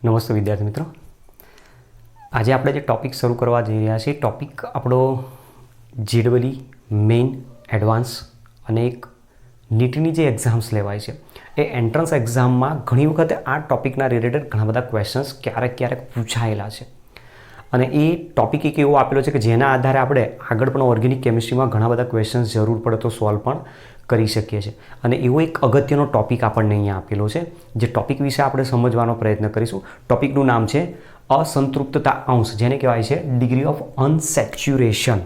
નમસ્તે વિદ્યાર્થી મિત્રો, આજે આપણે જે ટૉપિક શરૂ કરવા જઈ રહ્યા છીએ ટૉપિક આપણો જીડબલી મેઇન એડવાન્સ અને એક નીટની જે એક્ઝામ્સ લેવાય છે એ એન્ટ્રન્સ એક્ઝામમાં ઘણી વખતે આ ટૉપિકના રિલેટેડ ઘણા બધા ક્વેશ્ચન્સ ક્યારેક પૂછાયેલા છે અને એ ટૉપિક એક એવો આપેલો છે કે જેના આધારે આપણે આગળ પણ ઓર્ગેનિક કેમિસ્ટ્રીમાં ઘણા બધા ક્વેશ્ચન્સ જરૂર પડે તો સોલ્વ પણ કરી શકીએ છીએ અને એવો એક અગત્યનો ટૉપિક આપણને અહીંયા આપેલો છે જે ટૉપિક વિશે આપણે સમજવાનો પ્રયત્ન કરીશું. ટૉપિકનું નામ છે અસંતૃપ્તતા અંશ, જેને કહેવાય છે ડિગ્રી ઓફ અનસેચ્યુરેશન.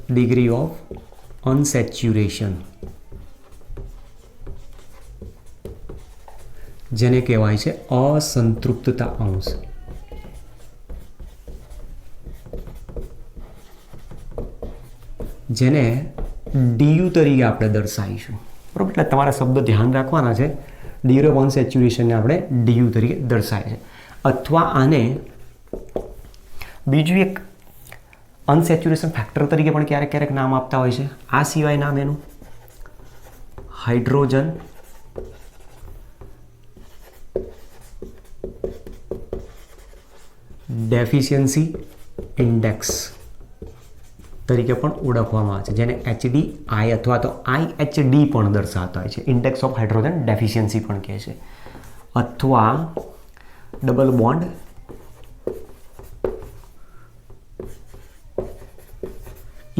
ડિગ્રી ઓફ અનસેચ્યુરેશન જેને કહેવાય છે અસંતૃપ્તતા અંશ. જેને ડીયુ તરીકે આપણે દર્શાવીશું, બરાબર? એટલે તમારા શબ્દો ધ્યાન રાખવાના છે. ડિગ્રી ઓફ અનસેચ્યુરેશનને આપણે ડીયુ તરીકે દર્શાવે છે, અથવા આને બીજું એક અનસેચ્યુરેશન ફેક્ટર તરીકે પણ ક્યારેક નામ આપતા હોય છે. આ સિવાય નામ એનું હાઇડ્રોજન ડેફિશિયન્સી ઇન્ડેક્સ તરીકે પણ ઓળખવામાં આવે છે, જેને HDI અથવા તો IHD પણ દર્શાવતા હોય છે. ઇન્ડેક્સ ઓફ હાઇડ્રોજન ડેફિશિયન્સી પણ કહે છે, અથવા double bond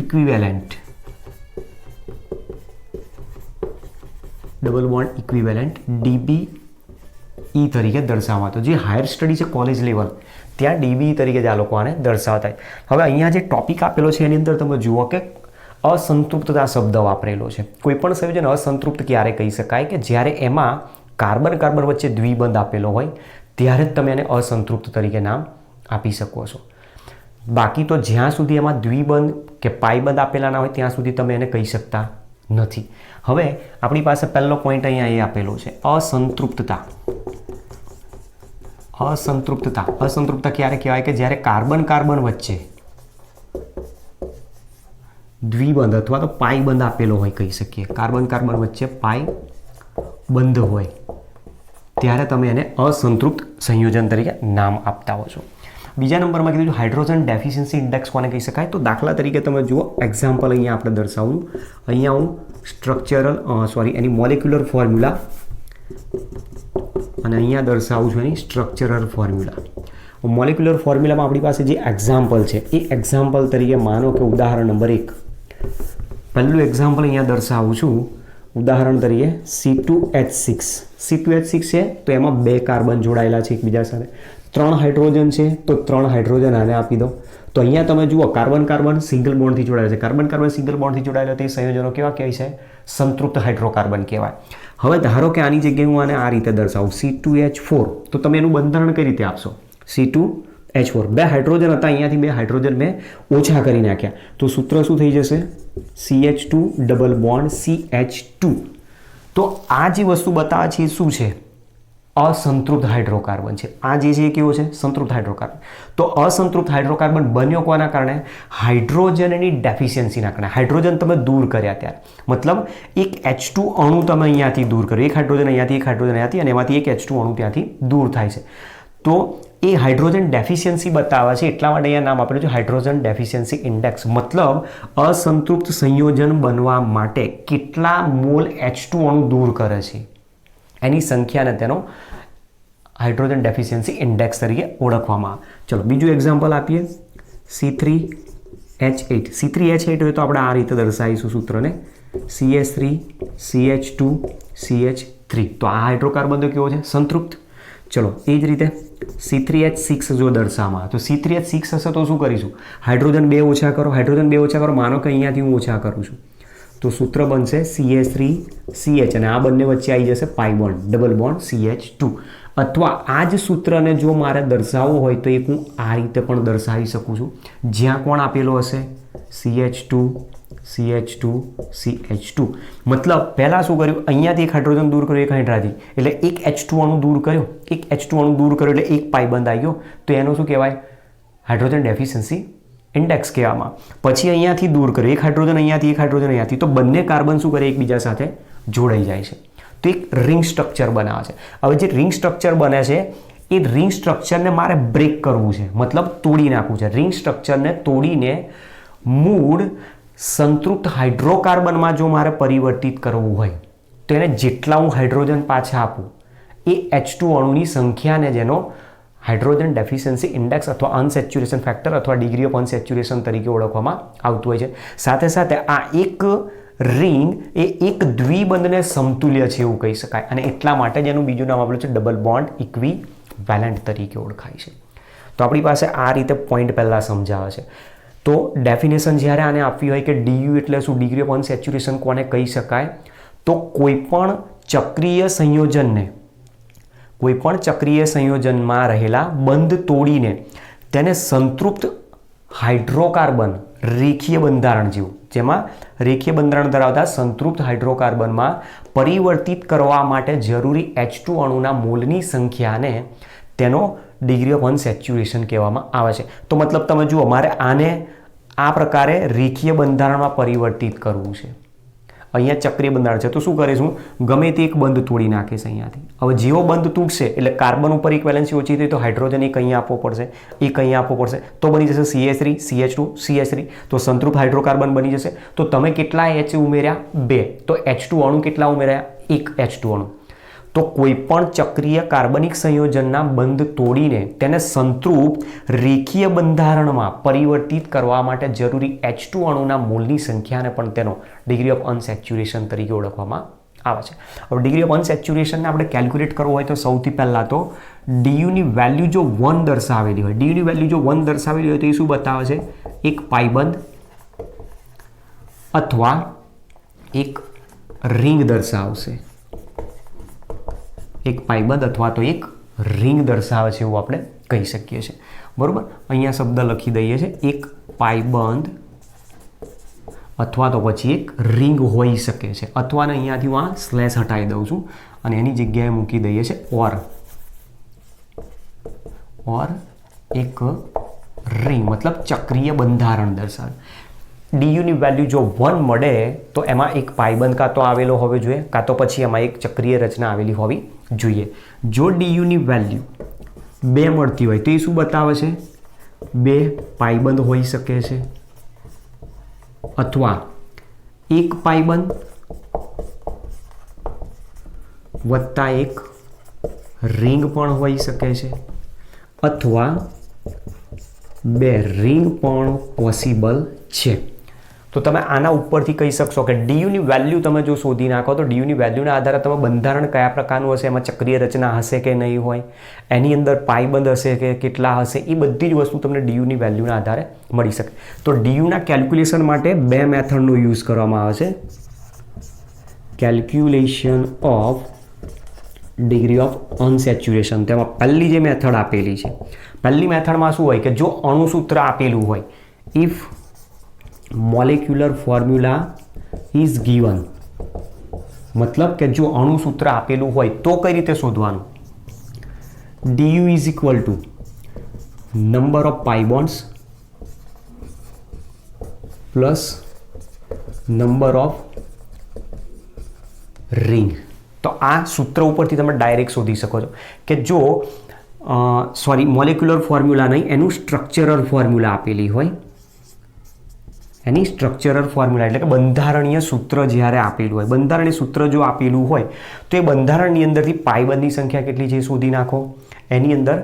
equivalent. Double bond equivalent DBE તરીકે દર્શાવાતો. જે હાયર સ્ટડી છે કોલેજ લેવલ, ત્યાં DBE તરીકે જ આ લોકો આને દર્શાવતા. હવે અહીંયા જે ટોપિક આપેલો છે એની અંદર તમે જુઓ કે અસંતૃપ્તતા શબ્દ વાપરેલો છે. કોઈ પણ સંયોજન અસંતૃપ્ત ક્યારે કહી શકાય કે જ્યારે એમાં કાર્બન કાર્બન વચ્ચે દ્વિબંધ આપેલો હોય ત્યારે જ તમે એને અસંતૃપ્ત તરીકે નામ આપી શકો છો. બાકી તો જ્યાં સુધી એમાં દ્વિબંધ કે પાઈબંધ આપેલા ના હોય ત્યાં સુધી તમે એને કહી શકતા નથી. હવે આપણી પાસે પહેલો પોઈન્ટ અહીંયા એ આપેલો છે અસંતૃપ્તતા. અસંતૃપ્તતા ક્યારે કહેવાય કે જ્યારે કાર્બન કાર્બન વચ્ચે દ્વિબંધ અથવા તો પાઈ બંધ આપેલો હોય, કહી શકીએ. કાર્બન કાર્બન વચ્ચે પાઈ બંધ હોય ત્યારે તમે એને અસંતૃપ્ત સંયોજન તરીકે નામ આપતા હો છો. બીજા નંબરમાં કીધું હાઇડ્રોજન ડેફિશિયન્સી ઇન્ડેક્સ કોને કહી શકાય? તો દાખલા તરીકે તમે જુઓ, એક્ઝામ્પલ અહીંયા આપણે દર્શાવું. અહીંયા હું એની મોલેક્યુલર ફોર્મ્યુલા અને અહીંયા દર્શાવું છું એની સ્ટ્રક્ચરલ ફોર્મ્યુલા. મોલેક્યુલર ફોર્મ્યુલામાં આપણી પાસે જે એક્ઝામ્પલ છે એ એક્ઝામ્પલ તરીકે માનો કે ઉદાહરણ નંબર 1, પહેલું એક્ઝામ્પલ અહીંયા દર્શાવું છું. ઉદાહરણ તરીકે C2H6. C2H6 છે તો એમાં 2 કાર્બન જોડાયેલા છે એકબીજા સાથે. 3 હાઇડ્રોજન છે તો 3 હાઇડ્રોજન આને આપી દો. તો અહીંયા તમે જુઓ કાર્બન કાર્બન સિંગલ બોન્ડથી જોડાયેલા છે. કાર્બન કાર્બન સિંગલ બોન્ડથી જોડાયેલા તે સંયોજનો કેવા કહેવાય છે? સંતૃપ્ત હાઇડ્રોકાર્બન કહેવાય. હવે ધારો કે આની જગ્યાએ હું આને આ રીતે દર્શાવું C2H4, તો તમે એનું બંધારણ કઈ રીતે આપશો? C2H4. 2 હાઇડ્રોજન હતા, અહીંયાથી 2 હાઇડ્રોજન મેં ઓછા કરી નાખ્યા, તો સૂત્ર શું થઈ જશે? CH2 double bond CH2. તો આ જે વસ્તુ બતાવે છે એ શું છે? અસંતૃપ્ત હાઇડ્રોકાર્બન છે. આ જે છે એ કેવો છે? સંતૃપ્ત હાઇડ્રોકાર્બન. તો અસંતૃપ્ત હાઇડ્રોકાર્બન બન્યો કોના કારણે? હાઇડ્રોજનની ડેફિશિયન્સીના કારણે. હાઇડ્રોજન તમે દૂર કર્યા ત્યારે, મતલબ એક H2 અણુ તમે અહીંયાથી દૂર કર્યો. એક હાઇડ્રોજન અહીંયાથી, એક હાઇડ્રોજન અહીંયાથી, અને એમાંથી એક H2 અણુ ત્યાંથી દૂર થાય છે. તો એ હાઇડ્રોજન ડેફિશિયન્સી બતાવે છે, એટલા માટે અહીંયા નામ આપેલું છે હાઇડ્રોજન ડેફિશિયન્સી ઇન્ડેક્સ. મતલબ અસંતૃપ્ત સંયોજન બનવા માટે કેટલા મોલ H2 અણુ દૂર કરે છે એની સંખ્યાને તેનો હાઇડ્રોજન ડેફિશિયન્સી ઇન્ડેક્સ તરીકે ઓળખવામાં આવે. ચલો બીજું એક્ઝામ્પલ આપીએ. C3H8. C3H8 હોય તો આપણે આ રીતે દર્શાવીશું સૂત્રને CH3 CH2 CH3. તો આ હાઇડ્રોકાર્બન તો કેવો છે? સંતૃપ્ત. ચલો એ જ રીતે C3H6 જો દર્શાવવામાં આવે તો C3H6 હશે તો શું કરીશું? હાઇડ્રોજન 2 ઓછા કરો. હાઇડ્રોજન 2 ઓછા કરો, માનો કે અહીંયાથી હું ઓછા કરું છું, તો સૂત્ર બનશે CH3CH અને આ બંને વચ્ચે આવી જશે પાઈ બોન્ડ ડબલ બોન્ડ CH2. અથવા આ જ સૂત્રને જો મારે દર્શાવવું હોય તો એક હું આ રીતે પણ દર્શાવી શકું છું, જ્યાં કોણ આપેલો હશે? CH2 CH2 CH2. મતલબ પહેલાં શું કર્યું? અહીંયાથી એક હાઇડ્રોજન દૂર કર્યો, એક હાઇડ્રાથી, એટલે એક H2 અણુ દૂર કર્યો. એક H2 અણુ દૂર કર્યો એટલે એક પાઈ બંધ આવી ગયો. તો એનો શું કહેવાય? હાઇડ્રોજન ડેફિશિયન્સી ઇન્ડેક્સ કહેવામાં. પછી અહીંયાથી દૂર કર્યો, એક હાઇડ્રોજન અહીંયાથી, એક હાઇડ્રોજન અહીંયાથી, તો બંને કાર્બન શું કરે, એકબીજા સાથે જોડાઈ જાય છે. તો એક રિંગ સ્ટ્રક્ચર બનાવે છે. હવે જે રિંગ સ્ટ્રક્ચર બને છે એ રિંગ સ્ટ્રક્ચરને મારે બ્રેક કરવું છે, મતલબ તોડી નાખવું છે. રિંગ સ્ટ્રક્ચરને તોડીને મૂળ સંતૃપ્ત હાઇડ્રોકાર્બનમાં જો મારે પરિવર્તિત કરવું હોય તો એને જેટલા હું હાઇડ્રોજન પાછા આપું એ H2 અણુની સંખ્યાને જેનો હાઇડ્રોજન ડેફિશિયન્સી ઇન્ડેક્સ અથવા અનસેચ્યુરેશન ફેક્ટર અથવા ડિગ્રી ઓફ અનસેચ્યુરેશન તરીકે ઓળખવામાં આવતું હોય છે. સાથે સાથે આ એક રિંગ એ એક દ્વિબંધને સમતુલ્ય છે એવું કહી શકાય, અને એટલા માટે જ એનું બીજું નામ આપેલું છે ડબલ બોન્ડ ઇક્વિવેલેન્ટ તરીકે ઓળખાય છે. તો આપણી પાસે આ રીતે પોઈન્ટ પહેલાં સમજાવે છે. તો ડેફિનેશન જ્યારે આને આપવી હોય કે DU એટલે શું, ડિગ્રી ઓફ અનસેચ્યુરેશન કોને કહી શકાય, તો કોઈપણ ચક્રીય સંયોજનમાં રહેલા બંધ તોડીને તેને સંતૃપ્ત હાઇડ્રોકાર્બન રેખીય બંધારણ જેવું, જેમાં રેખીય બંધારણ ધરાવતા સંતૃપ્ત હાઇડ્રોકાર્બનમાં પરિવર્તિત કરવા માટે જરૂરી H2 અણુના મોલની સંખ્યાને તેનો ડિગ્રી ઓફ અનસેચ્યુરેશન કહેવામાં આવે છે. તો મતલબ તમે જુઓ, મારે આને આ પ્રકારે રેખીય બંધારણમાં પરિવર્તિત કરવું છે. અહીંયા ચક્રીય બંધારણ છે તો શું કરીશું, ગમે તે એક બંધ તોડી નાખીશ અહીંયાથી. હવે જેવો બંધ તૂટશે એટલે કાર્બન ઉપર ઇક્વેલેન્સી ઓછી થઈ તો હાઇડ્રોજન એક અહીંયા આપવો પડશે, એક અહીંયા આપવો પડશે, તો બની જશે CH3 CH2 CH3, તો સંતૃપ્ત હાઇડ્રોકાર્બન બની જશે. તો તમે કેટલા H ઉમેર્યા, 2, તો H2 અણુ કેટલા ઉમેર્યા, 1 H2 અણુ. તો કોઈપણ ચક્રીય કાર્બનિક સંયોજનના બંધ તોડીને તેને સંતૃપ્ત રેખીય બંધારણમાં પરિવર્તિત કરવા માટે જરૂરી H2 અણુના મોલની સંખ્યાને પણ તેનો ડિગ્રી ઓફ અનસેચ્યુરેશન તરીકે ઓળખવામાં આવે છે. હવે ડિગ્રી ઓફ અનસેચ્યુરેશનને આપણે કેલ્ક્યુલેટ કરવું હોય તો સૌથી પહેલાં તો DUની વેલ્યુ જો 1 દર્શાવેલી હોય, DUની વેલ્યુ જો 1 દર્શાવેલી હોય તો એ શું બતાવે છે, એક પાઇબંધ અથવા એક રિંગ દર્શાવશે. એક પાઇબંધ અથવા તો એક રિંગ દર્શાવે છે એવું આપણે કહી શકીએ છીએ. બરોબર, અહીંયા શબ્દ લખી દઈએ છીએ, એક પાઇબંધ અથવા તો પછી એક રિંગ હોઈ શકે છે. અથવા અહીંયાથી હું આ સ્લેશ હટાવી દઉં છું અને એની જગ્યાએ મૂકી દઈએ છીએ ઓર એક રિંગ, મતલબ ચક્રીય બંધારણ દર્શાવે. DUની વેલ્યુ જો 1 મળે તો એમાં એક પાઇબંધ કાં તો આવેલો હોવો જોઈએ, કાં તો પછી એમાં એક ચક્રીય રચના આવેલી હોવી જોઈએ. જો DUની વેલ્યુ 2 મળતી હોય તો એ શું બતાવે છે, 2 પાઇબંધ હોઈ શકે છે, અથવા એક પાઇબંધ વત્તા એક રિંગ પણ હોઈ શકે છે, અથવા 2 રિંગ પણ પોસિબલ છે. તો તમે આના ઉપરથી કહી શકશો કે DUની વેલ્યુ તમે જો શોધી નાખો તો DUની વેલ્યુના આધારે તમે બંધારણ કયા પ્રકારનું હશે, એમાં ચક્રીય રચના હશે કે નહીં હોય, એની અંદર પાઇબંધ હશે કે કેટલા હશે, એ બધી જ વસ્તુ તમને DUની વેલ્યુના આધારે મળી શકે. તો DUના કેલ્ક્યુલેશન માટે 2 મેથડનો યુઝ કરવામાં આવે છે. કેલ્ક્યુલેશન ઓફ ડિગ્રી ઓફ અનસેચ્યુરેશન, તેમાં પહેલી જે મેથડ આપેલી છે, પહેલી મેથડમાં શું હોય કે જો અણુસૂત્ર આપેલું હોય, if molecular formula is given, મતલબ કે જો અણુસૂત્ર આપેલું હોય તો કઈ રીતે શોધવાનું, DU is equal two number of pi bonds plus number of ring. તો આ સૂત્ર ઉપરથી તમે ડાયરેક્ટ શોધી શકો છો કે જો મોલેક્યુલર ફોર્મ્યુલા નહીં, એનું સ્ટ્રક્ચરલ ફોર્મ્યુલા આપેલી હોય, એની સ્ટ્રક્ચરલ ફોર્મ્યુલા એટલે કે બંધારણીય સૂત્ર જ્યારે આપેલું હોય, બંધારણીય સૂત્ર જો આપેલું હોય તો એ બંધારણની અંદરથી પાઇબંધની સંખ્યા કેટલી છે શોધી નાખો, એની અંદર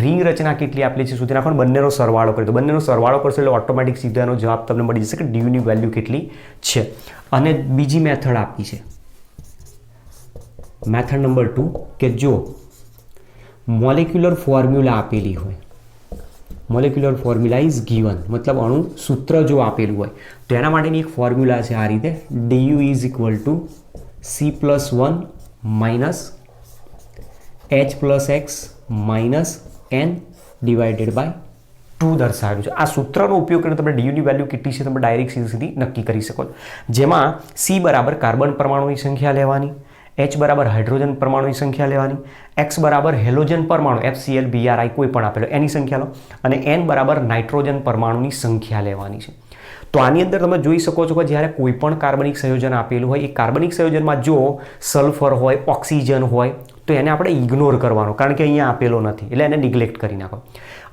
રિંગ રચના કેટલી આપેલી છે શોધી નાખો, બંનેનો સરવાળો કરી દો. બંનેનો સરવાળો કરશો એટલે ઓટોમેટિક સીધો એનો જવાબ તમને મળી જશે કે DUની વેલ્યુ કેટલી છે. અને બીજી મેથડ આપી છે, મેથડ નંબર 2, કે જો મોલેક્યુલર ફોર્મ્યુલા આપેલી હોય, મોલેક્યુલર ફોર્મ્યુલા ઇઝ ગીવન, મતલબ અણુ સૂત્ર જો આપેલું હોય તો એના માટેની એક ફોર્મ્યુલા છે આ રીતે, DU is equal to C+1 minus H+X minus N divided by 2 દર્શાવ્યું છે. આ સૂત્રનો ઉપયોગ કરીને તમે DUની વેલ્યુ કેટલી છે તમે ડાયરેક્ટ સીધી નક્કી કરી શકો છો. જેમાં C બરાબર કાર્બન પરમાણુની સંખ્યા લેવાની, H બરાબર હાઇડ્રોજન પરમાણુની સંખ્યા લેવાની, x બરાબર હેલોજન પરમાણુ FCl BRI કોઈ પણ આપેલો એની સંખ્યા લો અને n બરાબર નાઇટ્રોજન પરમાણુની સંખ્યા લેવાની છે. તો આની અંદર તમે જોઈ શકો છો કે જ્યારે કોઈ પણ કાર્બનિક સંયોજન આપેલું હોય એ કાર્બનિક સંયોજનમાં જો સલ્ફર હોય ઓક્સિજન હોય તો એને આપણે ઇગ્નોર કરવાનો, કારણ કે અહીંયા આપેલો નથી એટલે એને નિગ્લેક્ટ કરી નાખો.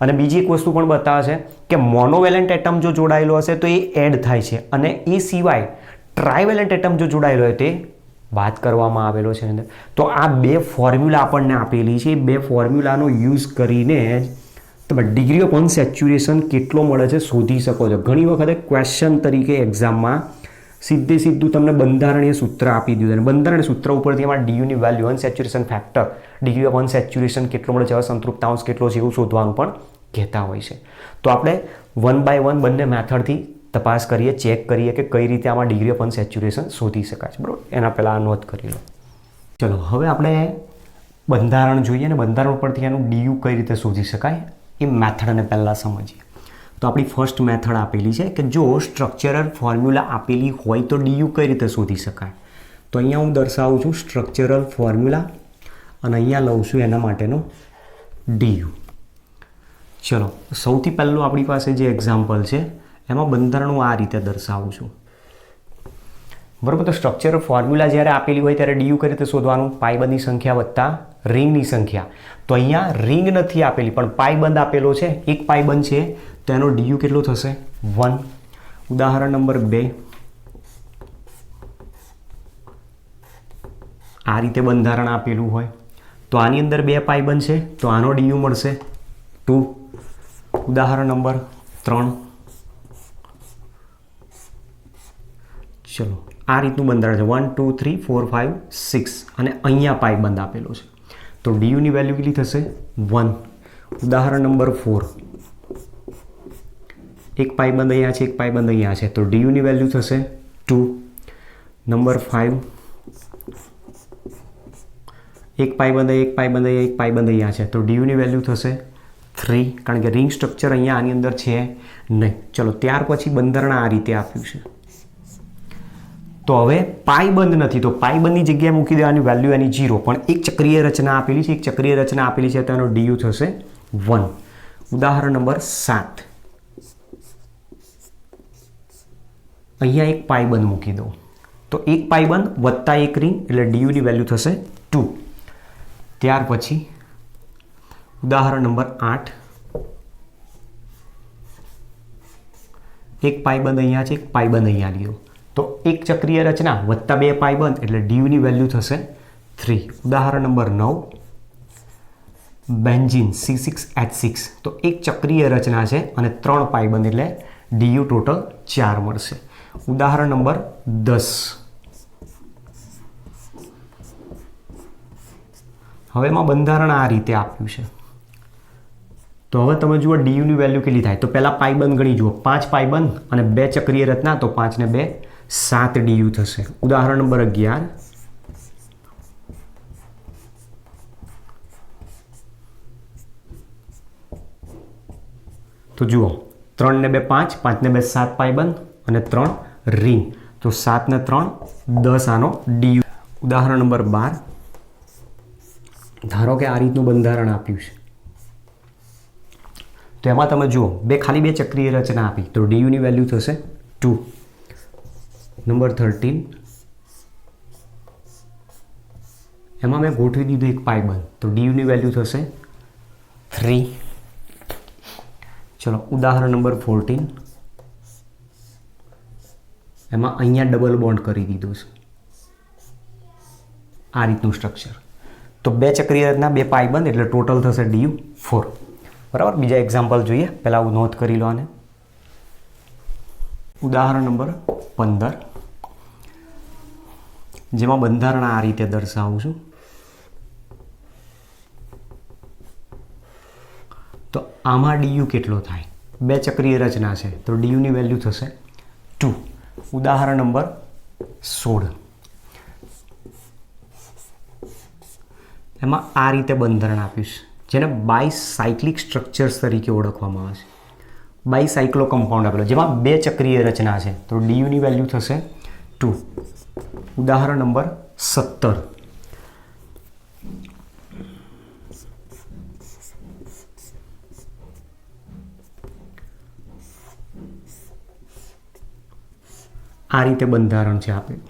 અને બીજી એક વસ્તુ પણ બતાવે છે કે મોનોવેલેન્ટ એટમ જો જોડાયેલો હશે તો એ એડ થાય છે અને એ સિવાય ટ્રાયવેલેન્ટ એટમ જો જોડાયેલો હોય તે વાત કરવામાં આવેલો છે અંદર. તો આ બે ફોર્મ્યુલા આપણને આપેલી છે. એ બે ફોર્મ્યુલાનો યુઝ કરીને જ તમે ડિગ્રી ઓફ અનસેચ્યુરેશન કેટલો મળે છે શોધી શકો છો. ઘણી વખતે ક્વેશ્ચન તરીકે એક્ઝામમાં સીધું તમને બંધારણીય સૂત્ર આપી દીધું અને બંધારણીય સૂત્ર ઉપરથી એમાં ડીયુની વેલ્યુ અનસેચ્યુરેશન ફેક્ટર ડિગ્રી ઓફ અનસેચ્યુરેશન કેટલો મળે છે, અસંતૃપ્તાંશ કેટલો છે એવું શોધવાનું પણ કહેતા હોય છે. તો આપણે 1 બાય 1 બંને મેથડથી તપાસ કરીએ, ચેક કરીએ કે કઈ રીતે આમાં ડિગ્રી ઓફ અનસેચ્યુરેશન શોધી શકાય છે. બરાબર, એના પહેલાં આ નોંધ કરી લો. ચલો હવે આપણે બંધારણ જોઈએ અને બંધારણ ઉપરથી એનું ડીયુ કઈ રીતે શોધી શકાય એ મેથડને પહેલાં સમજીએ. તો આપણી ફર્સ્ટ મેથડ આપેલી છે કે જો સ્ટ્રક્ચરલ ફોર્મ્યુલા આપેલી હોય તો ડીયુ કઈ રીતે શોધી શકાય. તો અહીંયા હું દર્શાવું છું સ્ટ્રક્ચરલ ફોર્મ્યુલા અને અહીંયા લઉં છું એના માટેનો ડીયુ. ચલો સૌથી પહેલું આપણી પાસે જે એક્ઝામ્પલ છે એમાં બંધારણ હું આ રીતે દર્શાવું છું. બરાબર, તો સ્ટ્રક્ચરલ ફોર્મ્યુલા જ્યારે આપેલી હોય ત્યારે ડીયુ કઈ રીતે શોધવાનું? પાયબંધની સંખ્યા વત્તા રિંગની સંખ્યા. તો અહીંયા રિંગ નથી આપેલી પણ પાયબંધ આપેલો છે. એક પાયબંધ છે તો એનો ડીયુ કેટલો થશે? 1. ઉદાહરણ નંબર 2, આ રીતે બંધારણ આપેલું હોય તો આની અંદર 2 પાયબંધ છે તો આનો ડીયુ મળશે 2. ઉદાહરણ નંબર 3, ચલો આ રીતનું બંધારણ છે 1 2 3 4 5 6 અને અહીંયા પાયબંધ આપેલો છે તો ડીયુની વેલ્યુ કેટલી થશે? 1. ઉદાહરણ નંબર 4, એક પાયબંધ અહીંયા છે, એક પાયબંધ અહીંયા છે તો ડીયુની વેલ્યુ થશે 2. નંબર 5, એક પાયબંધ અહીંયા છે તો ડીયુની વેલ્યુ થશે 3, કારણ કે રિંગ સ્ટ્રક્ચર અહીંયા આની અંદર છે નહીં. ચલો ત્યાર પછી બંધારણ આ રીતે આપ્યું છે. તો હવે પાયબંધ નથી તો પાયબંધની જગ્યાએ મૂકી દેવાની વેલ્યુ એની 0, પણ એક ચક્રીય રચના આપેલી છે તો એનો ડીયુ થશે 1. ઉદાહરણ નંબર 7, અહીંયા એક પાયબંધ મૂકી દો તો એક પાયબંધ વત્તા એક રિંગ એટલે ડીયુની વેલ્યુ થશે 2. ત્યાર પછી ઉદાહરણ નંબર 8, એક પાયબંધ અહીંયા છે, એક પાયબંધ અહીંયા લીધો તો એક ચક્રીય રચના વત્તા 2 પાયબંધ એટલે ડીયુની વેલ્યુ થશે 3. ઉદાહરણ નંબર 9, બેન્ઝીન C6H6 તો એક ચક્રીય રચના છે અને 3 પાયબંધ એટલે ડીયુ ટોટલ 4 મળશે. ઉદાહરણ નંબર 10, હવે એમાં બંધારણ આ રીતે આપ્યું છે તો હવે તમે જુઓ ડીયુની વેલ્યુ કેટલી થાય તો પહેલાં પાયબંધ ગણી જુઓ 5 પાયબંધ અને 2 ચક્રીય રચના તો 5 ને 2 7 ડીયુ થશે. ઉદાહરણ નંબર 11, તો જુઓ 3 ને 2 5, 5 ને 2 7 પાયબંધ અને 3 રિંગ તો 7 ને 3 10 આનો ડીયુ. ઉદાહરણ નંબર 12, ધારો કે આ રીતનું બંધારણ આપ્યું છે તો એમાં તમે જુઓ ખાલી બે ચક્રીય રચના આપી તો ડીયુની વેલ્યુ થશે 2. નંબર 13, એમાં મેં ગોઠવી દીધું એક પાયબંધ તો ડીયુની વેલ્યુ થશે 3. ચલો ઉદાહરણ નંબર 14, એમાં અહીંયા ડબલ બોન્ડ કરી દીધું છે આ રીતનું સ્ટ્રક્ચર તો 2 ચક્રીય રચના 2 પાયબંધ એટલે ટોટલ થશે ડીયુ 4. બરાબર, બીજા એક્ઝામ્પલ જોઈએ. પહેલાં હું નોંધ કરી લો આને. ઉદાહરણ નંબર 15, જેમાં બંધારણ આ રીતે દર્શાવું છું તો આમાં ડીયુ કેટલો થાય? 2 ચક્રીય રચના છે તો ડીયુની વેલ્યુ થશે 2. ઉદાહરણ નંબર 16, એમાં આ રીતે બંધારણ આપ્યું છે જેને બાયસાયક્લિક સ્ટ્રક્ચર્સ તરીકે ઓળખવામાં આવે છે. બાયસાયક્લો કમ્પાઉન્ડ આપેલો જેમાં 2 ચક્રીય રચના છે તો ડીયુની વેલ્યુ થશે 2. ઉદાહરણ નંબર 17, આ રીતે બંધારણ છે આપેલું.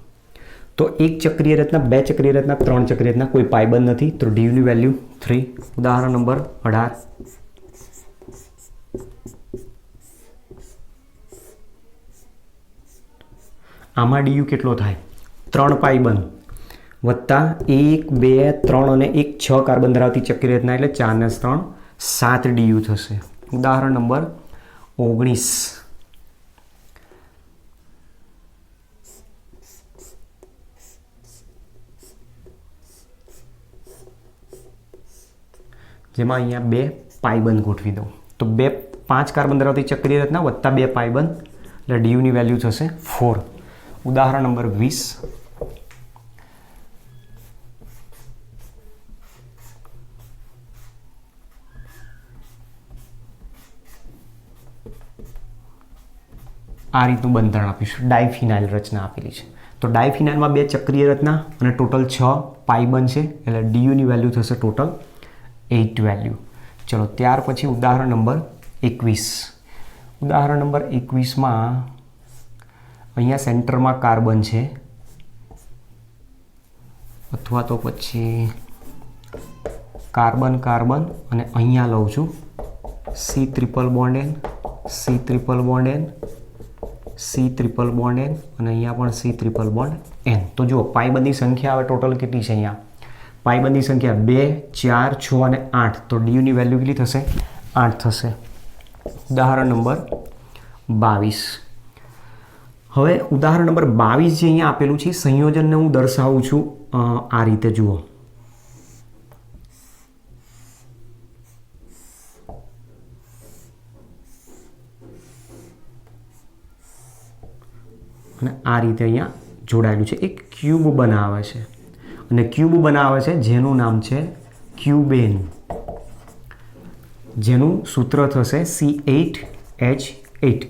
તો એક ચક્રીય રચના, બે ચક્રીય રચના, ત્રણ ચક્રીય રચના, કોઈ પાયબંધ નથી, તો ડીયુની વેલ્યુ 3. ઉદાહરણ નંબર 18. આમાં ડીયુ કેટલો થાય? 3 પાયબંધ વત્તા 1, 2, 3 અને 1 6 કાર્બન ધરાવતી ચક્રીય રચના એટલે 4 ને 3 7 ડીયુ થશે. ઉદાહરણ નંબર 19. જેમાં અહીંયા 2 પાયબંધ ગોઠવી દઉં તો 5 કાર્બન ધરાવતી ચક્રીય રચના વત્તા 2 પાયબંધ એટલે ડીયુની વેલ્યુ થશે 4. ઉદાહરણ નંબર 20. આ રીતનું બંધારણ આપીશું. ડાયફિનાઇલ રચના આપેલી છે તો ડાયફિનાઇલમાં 2 ચક્રીય રચના અને ટોટલ 6 પાયબંધ છે એટલે ડીયુની વેલ્યુ થશે ટોટલ 8 વેલ્યુ. ચલો ત્યાર પછી ઉદાહરણ નંબર 21. ઉદાહરણ નંબર 21માં અહીંયા સેન્ટરમાં કાર્બન છે અથવા તો પછી કાર્બન કાર્બન અને અહીંયા લઉં છું C triple bond N, C triple bond N, C triple bond N અને અહીંયા પણ C ટ્રિપલ બોન્ડ N. તો જુઓ પાયબંધની સંખ્યા હવે ટોટલ કેટલી છે? અહીંયા પાયબંધની સંખ્યા 2, 4, 6 અને 8. તો ડીયુની વેલ્યુ કેટલી થશે? 8 થશે. ઉદાહરણ નંબર 22. હવે ઉદાહરણ નંબર 22 જે અહીંયા આપેલું છે સંયોજનને હું દર્શાવું છું આ રીતે જુઓ. અને આ રીતે અહીંયા જોડાયેલું છે. એક ક્યુબ બનાવે છે અને ક્યુબ બનાવે છે જેનું નામ છે ક્યુબેન, જેનું સૂત્ર થશે C8H8.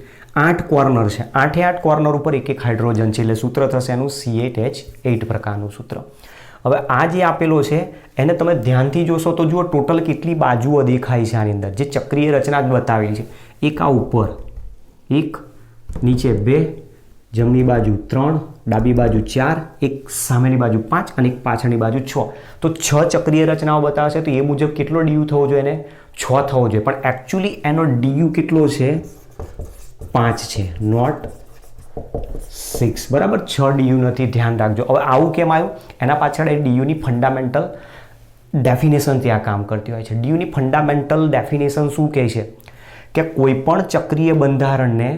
8 કોર્નર છે, 8 કોર્નર ઉપર એક હાઇડ્રોજન છે એટલે સૂત્ર થશે એનું C8H8 પ્રકારનું સૂત્ર. હવે આ જે આપેલો છે એને તમે ધ્યાનથી જોશો તો જુઓ ટોટલ કેટલી બાજુઓ દેખાય છે આની અંદર. જે ચક્રીય રચના જ બતાવેલી છે. એક આ ઉપર, એક નીચે 2, જમણી બાજુ 3, ડાબી બાજુ 4, એક સામેની બાજુ 5 અને એક પાછળની બાજુ 6. તો 6 ચક્રીય રચનાઓ બતાવે છે તો એ મુજબ કેટલો ડીયુ થવો જોઈએ? એને 6 થવો જોઈએ. પણ એકચ્યુઅલી એનો ડીયુ કેટલો છે? 5 છે, નોટ 6. બરાબર, 6 ડીયુ નથી, ધ્યાન રાખજો. હવે આવું કેમ આવ્યું? એના પાછળ એ ડીયુની ફંડામેન્ટલ ડેફિનેશન ત્યાં કામ કરતી હોય છે. ડીયુની ફંડામેન્ટલ ડેફિનેશન શું કહે છે કે કોઈ પણ ચક્રીય બંધારણને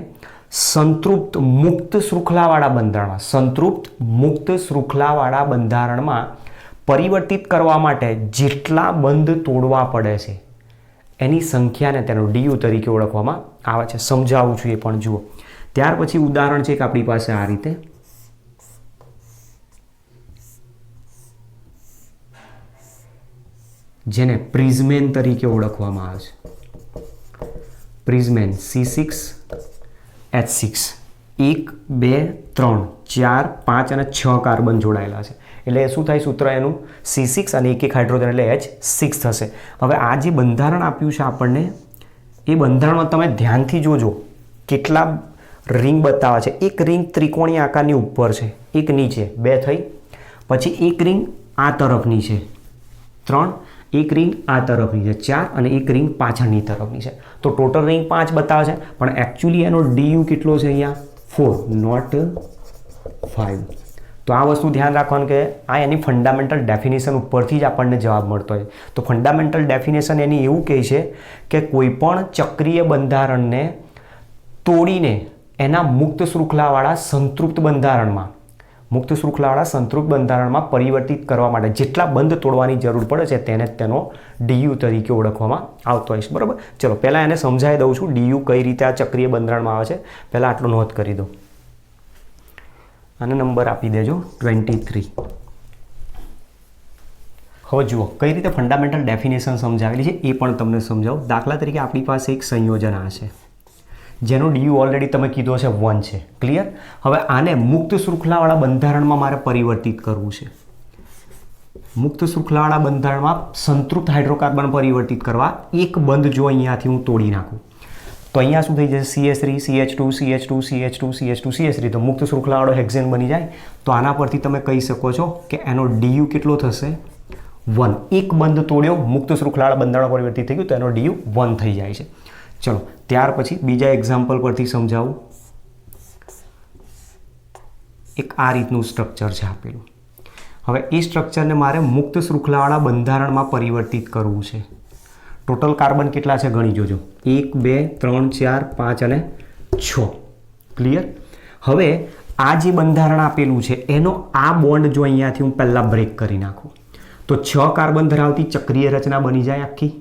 સંતૃપ્ત મુક્ત શૃંખલાવાળા બંધારણમાં, સંતૃપ્ત મુક્ત શૃંખલાવાળા બંધારણમાં પરિવર્તિત કરવા માટે જેટલા બંધ તોડવા પડે છે એની સંખ્યાને તેનો ડીયુ તરીકે ઓળખવામાં આવે છે. સમજાવું છું એ પણ જુઓ. ત્યાર પછી ઉદાહરણ છે કે આપણી પાસે આ રીતે જેને પ્રિઝમેન તરીકે ઓળખવામાં આવે છે. પ્રિઝમેન C6H6. 1, 2, 3, 4, 5 અને 6 કાર્બન જોડાયેલા છે એટલે શું થાય? સૂત્ર એનું C6 અને એક હાઇડ્રોજન એટલે H6 થશે. હવે આ જે બંધારણ આપ્યું છે આપણને એ બંધારણમાં તમે ધ્યાનથી જોજો કેટલા રિંગ બતાવે છે. એક રિંગ ત્રિકોણીય આકારની ઉપર છે, એક નીચે, 2 થઈ. પછી એક રિંગ આ તરફની છે 3, એક રિંગ આ તરફની છે 4 અને એક રિંગ પાછળની તરફની છે. તો ટોટલ રિંગ 5 બતાવે છે પણ એકચ્યુઅલી એનો ડીયુ કેટલો છે? અહીંયા 4, નોટ 5. તો આ વસ્તુ ધ્યાન રાખવાનું કે આ એની ફંડામેન્ટલ ડેફિનેશન ઉપરથી જ આપણને જવાબ મળતો હોય. તો ફંડામેન્ટલ ડેફિનેશન એની એવું કહે છે કે કોઈ પણ ચક્રીય બંધારણને તોડીને એના મુક્ત શૃંખલાવાળા સંતૃપ્ત બંધારણમાં, મુક્ત શૃંખલાવાળા સંતૃપ્ત બંધારણમાં પરિવર્તિત કરવા માટે જેટલા બંધ તોડવાની જરૂર પડે છે તેને તેનો ડીયુ તરીકે ઓળખવામાં આવતો હોય છે. બરાબર, ચલો પહેલાં એને સમજાવી દઉં છું ડીયુ કઈ રીતે આ ચક્રીય બંધારણમાં આવે છે. પહેલાં આટલો નોંધ કરી દો. આને નંબર આપી દેજો 23. હવે જુઓ કઈ રીતે ફંડામેન્ટલ ડેફિનેશન સમજાવેલી છે એ પણ તમને સમજાવું. દાખલા તરીકે આપણી પાસે એક સંયોજન આ છે જેનો ડીયુ ઓલરેડી તમે કીધો છે 1 છે. ક્લિયર? હવે આને મુક્ત શૃંખલાવાળા બંધારણમાં મારે પરિવર્તિત કરવું છે. મુક્ત શૃંખલાવાળા બંધારણમાં સંતૃપ્ત હાઇડ્રોકાર્બન પરિવર્તિત કરવા એક બંધ જો અહીંયાથી હું તોડી નાખું તો અહીંયા શું થઈ જશે CH3 CH2 CH2 CH2 CH2 CH3 તો મુક્ત શૃંખલાવાળો હેક્ઝેન બની જાય. તો આના પરથી તમે કહી શકો છો કે એનો DU કેટલો થશે 1. એક બંધ તોડ્યો મુક્ત શૃંખલાવાળા બંધારણ પરિવર્તિત થઈ ગયું તો એનો DU 1 થઈ જાય છે. ચલો ત્યાર પછી બીજા એક્ઝામ્પલ પરથી સમજાવું. એક આ રીતનું સ્ટ્રક્ચર છે આપેલું. હવે એ સ્ટ્રક્ચરને મારે મુક્ત શૃંખલાવાળા બંધારણમાં પરિવર્તિત કરવું છે. ટોટલ કાર્બન કેટલા છે ગણી જોજો. 1 2 3 4 5 અને 6. ક્લિયર. હવે આ જે બંધારણ આપેલું છે એનો આ બોન્ડ જો અહીંયાથી હું પહેલાં બ્રેક કરી નાખું તો 6 કાર્બન ધરાવતી ચક્રીય રચના બની જાય આખી.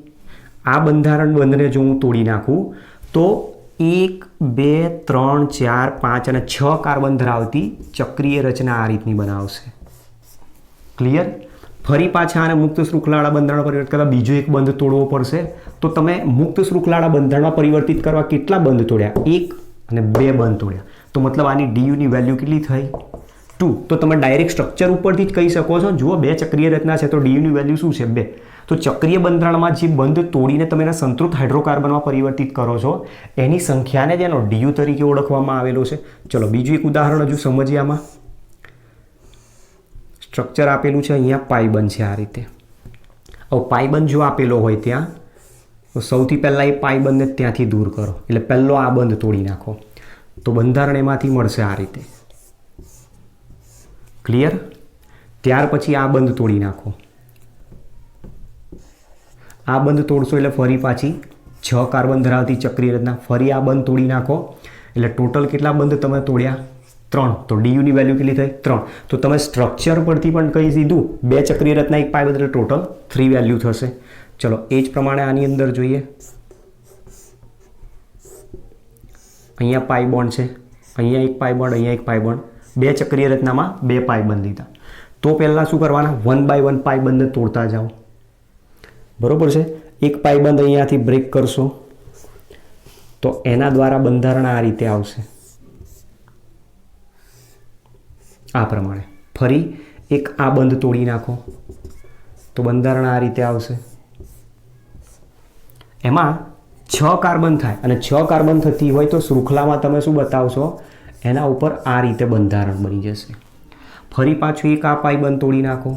આ બંધારણ બંધને જો હું તોડી નાખું તો 1 2 3 4 5 અને 6 કાર્બન ધરાવતી ચક્રીય રચના આ રીતની બનાવશે. ક્લિયર. ફરી પાછા આને મુક્ત શૃંખલાવાળા બંધારણમાં પરિવર્તિત કરવા બીજો એક બંધ તોડવો પડશે. તો તમે મુક્ત શૃંખલાવાળા બંધારણમાં પરિવર્તિત કરવા કેટલા બંધ તોડ્યા? 1 અને 2 બંધ તોડ્યા. તો મતલબ આની DUની વેલ્યુ કેટલી થઈ? 2. તો તમે ડાયરેક્ટ સ્ટ્રક્ચર ઉપરથી જ કહી શકો છો. જુઓ 2 ચક્રીય રચના છે તો DUની વેલ્યુ શું છે? 2. તો ચક્રીય બંધારણમાં જે બંધ તોડીને તમે એના સંતૃપ્ત હાઇડ્રોકાર્બનમાં પરિવર્તિત કરો છો એની સંખ્યાને જ એનો DU તરીકે ઓળખવામાં આવેલો છે. ચલો બીજું એક ઉદાહરણ હજુ સમજીએ. આમાં સ્ટ્રક્ચર આપેલું છે અહીંયા પાઇબંધ છે આ રીતે. હવે પાઇબંધ જો આપેલો હોય ત્યાં તો સૌથી પહેલાં એ પાઇબંધને ત્યાંથી દૂર કરો. એટલે પહેલો આ બંધ તોડી નાખો તો બંધારણ એમાંથી મળશે આ રીતે. ક્લિયર. ત્યાર પછી આ બંધ તોડી નાખો. આ બંધ તોડશો એટલે ફરી પાછી 6 કાર્બન ધરાવતી ચક્રીય રચના. ફરી આ બંધ તોડી નાખો એટલે ટોટલ કેટલા બંધ તમે તોડ્યા? 3. તો DUની વેલ્યુ કેટલી થઈ? 3. તો તમે સ્ટ્રક્ચર પરથી પણ કહી દીધું 2 ચક્રીય રચના એક પાઇબંધ એટલે ટોટલ 3 વેલ્યુ થશે. ચલો એ જ પ્રમાણે આની અંદર જોઈએ. અહીંયા પાઇ બોન્ડ છે, અહીંયા એક પાઇ બોન્ડ, અહીંયા એક પાઇ બોન્ડ. 2 ચક્રીય રચનામાં 2 પાઇબંધ લીધા. તો પહેલાં શું કરવાના? 1 બાય 1 પાઇબંધને તોડતા જાઓ. બરોબર છે. એક પાઇબંધ અહીંયાથી બ્રેક કરશો તો એના દ્વારા બંધારણ આ રીતે આવશે. આ પ્રમાણે ફરી એક આ બંધ તોડી નાખો તો બંધારણ આ રીતે આવશે. એમાં 6 કાર્બન થાય અને 6 કાર્બન થતી હોય તો શૃંખલામાં તમે શું બતાવશો? એના ઉપર આ રીતે બંધારણ બની જશે. ફરી પાછું એક આ પાઇબંધ તોડી નાખો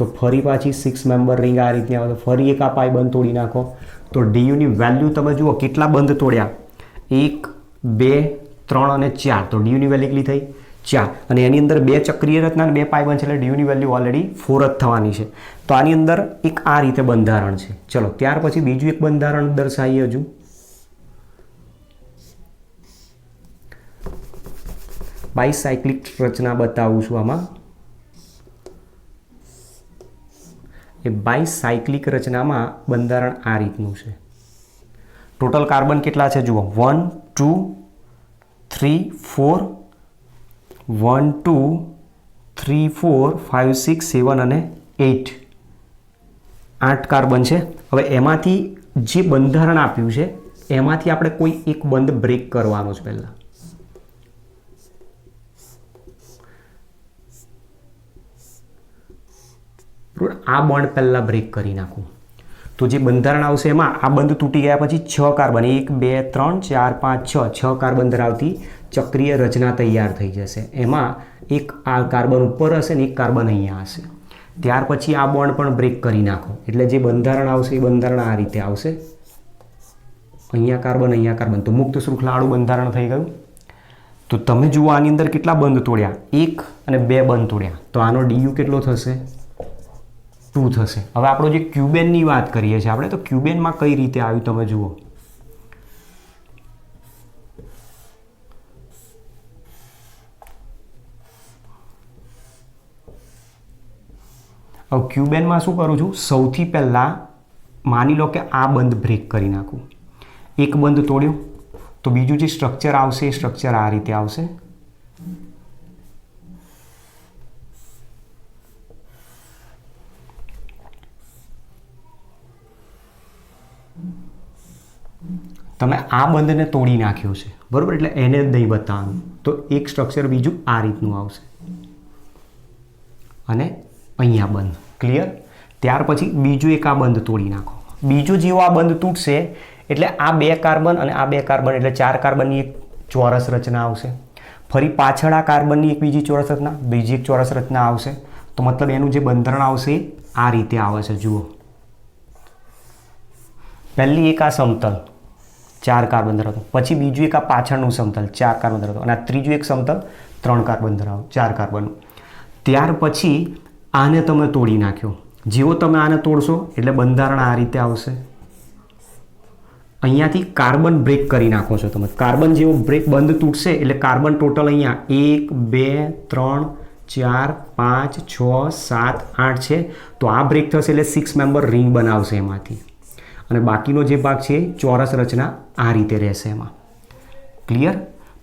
તો ફરી પાછી 6 મેમ્બર રિંગ આ રીતની આવે. ફરી એક આ પાઇબંધ તોડી નાખો તો DUની વેલ્યુ તમે જુઓ કેટલા બંધ તોડ્યા? 1 2 3 અને 4. તો DUની વેલ્યુ કેટલી થઈ? 4. અને એની અંદર 2 ચક્રીય રચના અને 2 પાઇબંધ છે એટલે DUની વેલ્યુ ઓલરેડી 4 જ થવાની છે. તો આની અંદર એક આ રીતે બંધારણ છે. ચલો ત્યાર પછી બીજું એક બંધારણ દર્શાવીએ. હજુ બાયસાયક્લિક રચના બતાવું છું. આમાં એ બાયસાયક્લિક રચનામાં બંધારણ આ રીતનું છે. ટોટલ કાર્બન કેટલા છે જુઓ? 1 2 3 4 1 2 3 4 5 6 7 અને 8. 8 કાર્બન છે. હવે એમાંથી જે બંધારણ આપ્યું છે એમાંથી આપણે કોઈ એક બંધ બ્રેક કરવાનો છે. પહેલાં આ બોન્ડ પહેલાં બ્રેક કરી નાખું તો જે બંધારણ આવશે એમાં આ બંધ તૂટી ગયા પછી 6 કાર્બન 1 2 3 4 5 6 કાર્બન ધરાવતી ચક્રીય રચના તૈયાર થઈ જશે. એમાં એક આ કાર્બન ઉપર હશે ને એક કાર્બન અહીંયા હશે. ત્યાર પછી આ બોન્ડ પણ બ્રેક કરી નાખો એટલે જે બંધારણ આવશે એ બંધારણ આ રીતે આવશે. અહીંયા કાર્બન તો મુક્ત શૃંખલાવાળું બંધારણ થઈ ગયું. તો તમે જુઓ આની અંદર કેટલા બંધ તોડ્યા? 1 અને 2 બંધ તોડ્યા. તો આનો DU કેટલો થશે? 2 થશે. હવે આપણો જે ક્યુબેનની વાત કરીએ છીએ આપણે, તો ક્યુબેનમાં કઈ રીતે આવ્યું તમે જુઓ. હવે ક્યુબેનમાં શું કરું છું? સૌથી પહેલાં માની લો કે આ બંધ બ્રેક કરી નાખું. એક બંધ તોડ્યું તો બીજું જે સ્ટ્રક્ચર આવશે એ સ્ટ્રક્ચર આ રીતે આવશે. તમે આ બંધને તોડી નાખ્યો છે બરાબર, એટલે એને જ નહીં બતાવવાનું. તો એક સ્ટ્રક્ચર બીજું આ રીતનું આવશે અને અહીંયા બંધ. ક્લિયર. ત્યાર પછી બીજું એક આ બંધ તોડી નાખો. બીજું જેવો આ બંધ તૂટશે એટલે આ 2 કાર્બન અને આ 2 કાર્બન એટલે 4 કાર્બનની એક ચોરસ રચના આવશે. ફરી પાછળ આ કાર્બનની એક બીજી ચોરસ રચના, બીજી એક ચોરસ રચના આવશે. તો મતલબ એનું જે બંધારણ આવશે આ રીતે આવે છે. જુઓ, પહેલી એક આ સમતલ 4 કાર્બન ધરાવતું, પછી બીજું એક આ પાછળનું સમતલ 4 કાર્બન ધરાવતું, અને આ ત્રીજું એક સમતલ 3 કાર્બન ધરાવતું, 4 કાર્બનનું. ત્યાર પછી આને તમે તોડી નાખ્યો. જેવો તમે આને તોડશો એટલે બંધારણ આ રીતે આવશે. અહીંયાથી કાર્બન બ્રેક કરી નાખો છો તમે. કાર્બન જેવો બ્રેક બંધ તૂટશે એટલે કાર્બન ટોટલ અહીંયા 1 2 3 4 5 6 7 8 છે. તો આ બ્રેક થશે એટલે 6 મેમ્બર રિંગ બનાવશે એમાંથી, અને બાકીનો જે ભાગ છે ચોરસ રચના આ રીતે રહેશે એમાં. ક્લિયર?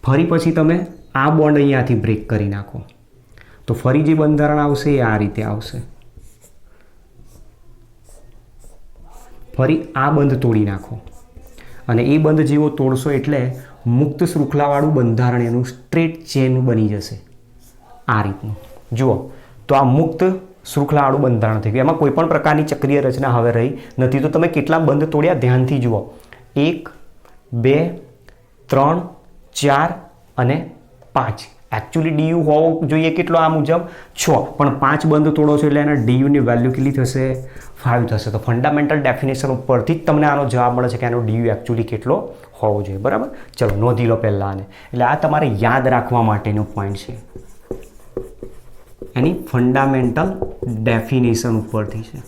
ફરી પછી તમે આ બોન્ડ અહીંયાથી બ્રેક કરી નાખો તો ફરી જે બંધારણ આવશે એ આ રીતે આવશે. ફરી આ બંધ તોડી નાખો અને એ બંધ જેવો તોડશો એટલે મુક્ત શૃંખલાવાળું બંધારણ એનું સ્ટ્રેટ ચેન બની જશે આ રીતનું. જુઓ, તો આ મુક્ત શૃંખલાવાળું બંધારણ થઈ ગયું. એમાં કોઈ પણ પ્રકારની ચક્રીય રચના હવે રહી નથી. તો તમે કેટલા બંધ તોડ્યા ધ્યાનથી જુઓ. 1 2 3 4 અને 5. એકચ્યુઅલી ડીયુ હોવો જોઈએ કેટલો આ મુજબ 6, પણ 5 બંધ તોડો છો એટલે એના ડીયુની વેલ્યુ કેટલી થશે? 5 થશે. તો ફંડામેન્ટલ ડેફિનેશન ઉપરથી જ તમને આનો જવાબ મળે છે કે આનો ડીયુ એકચ્યુઅલી કેટલો હોવો જોઈએ. બરાબર? ચલો નોંધી લો પહેલાં આને. એટલે આ તમારે યાદ રાખવા માટેનો પોઈન્ટ છે. એની ફંડામેન્ટલ ડેફિનેશન ઉપરથી છે.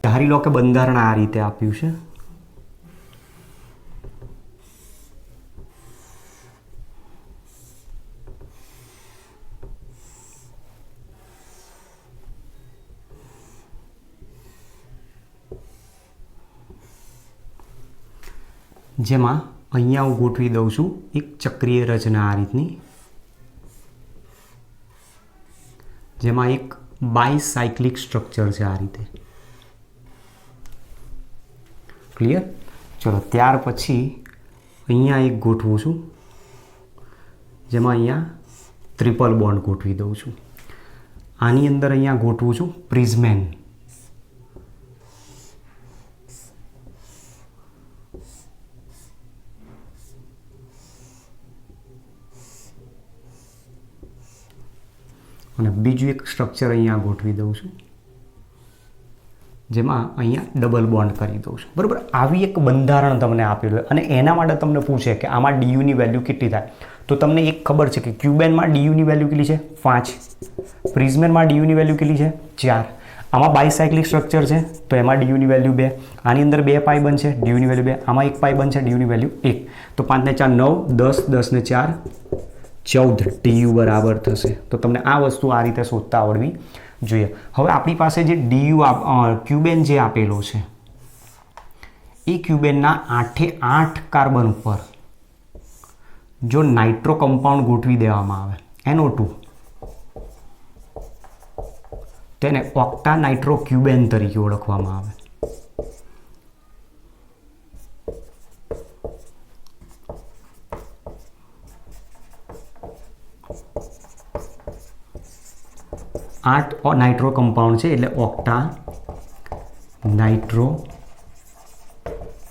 ધારી લો કે બંધારણ આ રીતે આપ્યું છે. જેમાં અહીંયા હું ગોઠવી દઉં છું એક ચક્રીય રચના આ રીતની, જેમાં એક બાયસાયક્લિક સ્ટ્રક્ચર છે આ રીતે. ક્લિયર? ચલો ત્યાર પછી અહીંયા એક ગોઠવું છું જેમાં અહીંયા ટ્રિપલ બોન્ડ ગોઠવી દઉં છું. આની અંદર અહીંયા ગોઠવું છું પ્રિઝમેન. અને બીજું એક સ્ટ્રક્ચર અહીંયા ગોઠવી દઉં છું જેમાં અહીંયા ડબલ બોન્ડ કરી દઉં છું. બરાબર? આવી એક બંધારણ તમને આપેલું અને એના માટે તમને પૂછે કે આમાં ડીયુની વેલ્યુ કેટલી થાય, તો તમને એક ખબર છે કે ક્યુબેનમાં ડીયુની વેલ્યુ કેટલી છે? 5. પ્રિઝમેનમાં ડીયુની વેલ્યુ કેટલી છે? 4. આમાં બાયસાયક્લિક સ્ટ્રક્ચર છે તો એમાં ડીયુની વેલ્યુ 2. આની અંદર 2 પાઈ બનશે, ડીયુની વેલ્યુ 2. આમાં 1 પાઈ બનશે, ડીયુની વેલ્યુ 1. તો 5 ને 4 9, 10, 10 ને 4 14 ડીયુ બરાબર થશે. તો તમને આ વસ્તુ આ રીતે શોધતા આવડવી જોઈએ. હવે આપણી પાસે જે ડીયુ ક્યુબેન જે આપેલો છે એ ક્યુબેનના 8 કાર્બન ઉપર જો નાઇટ્રો કમ્પાઉન્ડ ગોઠવી દેવામાં આવે NO2, તેને ઓક્ટા નાઇટ્રો ક્યુબેન તરીકે ઓળખવામાં આવે. આઠ નાઇટ્રો કમ્પાઉન્ડ છે એટલે ઓક્ટા નાઇટ્રો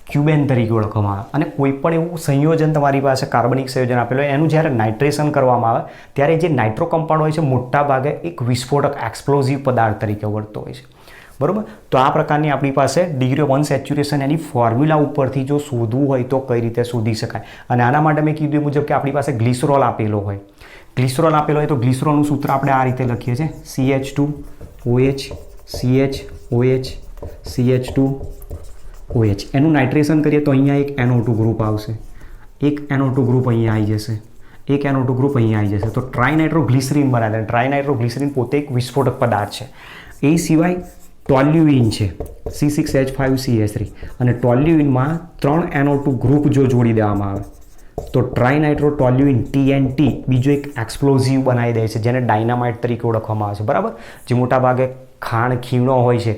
ક્યુબેન તરીકે ઓળખવામાં આવે. અને કોઈ પણ એવું સંયોજન તમારી પાસે કાર્બનિક સંયોજન આપેલું હોય એનું જ્યારે નાઇટ્રેશન કરવામાં આવે ત્યારે જે નાઇટ્રો કમ્પાઉન્ડ હોય છે મોટા ભાગે એક વિસ્ફોટક એક્સપ્લોઝિવ પદાર્થ તરીકે ઓળખતો હોય છે. બરાબર? તો આ પ્રકારની આપણી પાસે ડિગ્રી ઓફ અનસેચ્યુરેશન એની ફોર્મ્યુલા ઉપરથી જો શોધવું હોય તો કઈ રીતે શોધી શકાય. અને આના માટે મેં કીધું એ મુજબ કે આપણી પાસે ગ્લિસરોલ આપેલો હોય, ગ્લિસરોલ આપેલો હોય તો ગ્લિસરોલનું સૂત્ર આપણે આ રીતે લખીએ છીએ CH2OH CHOH CH2OH. એનું નાઇટ્રેશન કરીએ તો અહીંયા એક NO2 ગ્રુપ આવશે, એક NO2 ગ્રુપ અહીંયા આવી જશે, એક NO2 ગ્રુપ અહીંયા આવી જશે. તો ટ્રાઇનાઇટ્રોગ્લિસરીન બનાવે. ટ્રાઇનાઇટ્રોગ્લિસરીન પોતે એક વિસ્ફોટક પદાર્થ છે. એ સિવાય ટોલ્યુઇન છે C6H5CH3, અને ટોલ્યુઇનમાં 3 NO2 ગ્રુપ જો જોડી દેવામાં આવે તો ટ્રાઇનાઇટ્રો ટોલ્યુઇન TNT બીજો એક એક્સપ્લોઝિવ બનાવી દે છે જેને ડાયનામાઇટ તરીકે ઓળખવામાં આવે છે. બરાબર? જે મોટાભાગે ખાણ ખીણો હોય છે,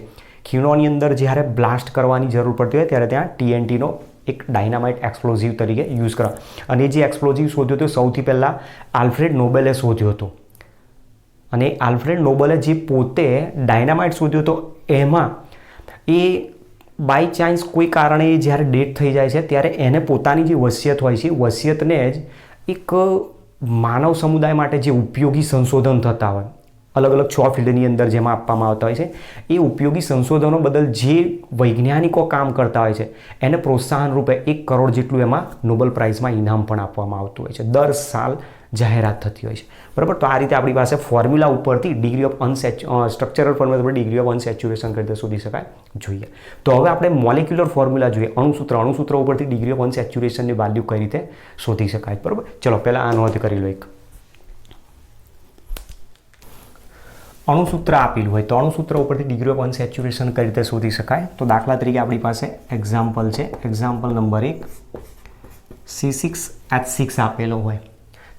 ખીણોની અંદર જ્યારે બ્લાસ્ટ કરવાની જરૂર પડતી હોય ત્યારે ત્યાં TNTનો એક ડાયનામાઇટ એક્સપ્લોઝિવ તરીકે યુઝ કરવા. અને જે એક્સપ્લોઝિવ શોધ્યો હતો સૌથી પહેલાં આલ્ફ્રેડ નોબેલે શોધ્યો હતો. અને આલ્ફ્રેડ નોબલે જે પોતે ડાયનામાઇટ શોધ્યો હતો એમાં એ બાય ચાન્સ કોઈ કારણે જ્યારે ડેથ થઈ જાય છે ત્યારે એને પોતાની જે વસિયત હોય છે વસિયતને જ એક માનવ સમુદાય માટે જે ઉપયોગી સંશોધન થતા હોય અલગ અલગ 6 ફિલ્ડની અંદર જેમાં આપવામાં આવતા હોય છે એ ઉપયોગી સંશોધનો બદલ જે વૈજ્ઞાનિકો કામ કરતા હોય છે એને પ્રોત્સાહન રૂપે 1 કરોડ જેટલું એમાં નોબેલ પ્રાઇઝમાં ઇનામ પણ આપવામાં આવતું હોય છે દર સાલ જાહેરાત થતી હોય છે બરાબર તો આ રીતે આપણી પાસે ફોર્મ્યુલા ઉપરથી ડિગ્રી ઓફ સ્ટ્રક્ચરલ ફોર્મ્યુલા પર ડિગ્રી ઓફ અનસેચ્યુરેશન કરી રીતે શોધી શકાય જોઈએ તો હવે આપણે મોલેક્યુલર ફોર્મ્યુલા જોઈએ અણુસૂત્ર ઉપરથી ડિગ્રી ઓફ અનસેચ્યુરેશનની વેલ્યુ કઈ રીતે શોધી શકાય બરાબર ચલો પહેલાં આ નોંધ કરી લો એક અણુસૂત્ર આપેલું હોય તો અણુસૂત્ર ઉપરથી ડિગ્રી ઓફ અનસેચ્યુરેશન કઈ રીતે શોધી શકાય તો દાખલા તરીકે આપણી પાસે એક્ઝામ્પલ છે એક્ઝામ્પલ નંબર 1 C6H6 આપેલો હોય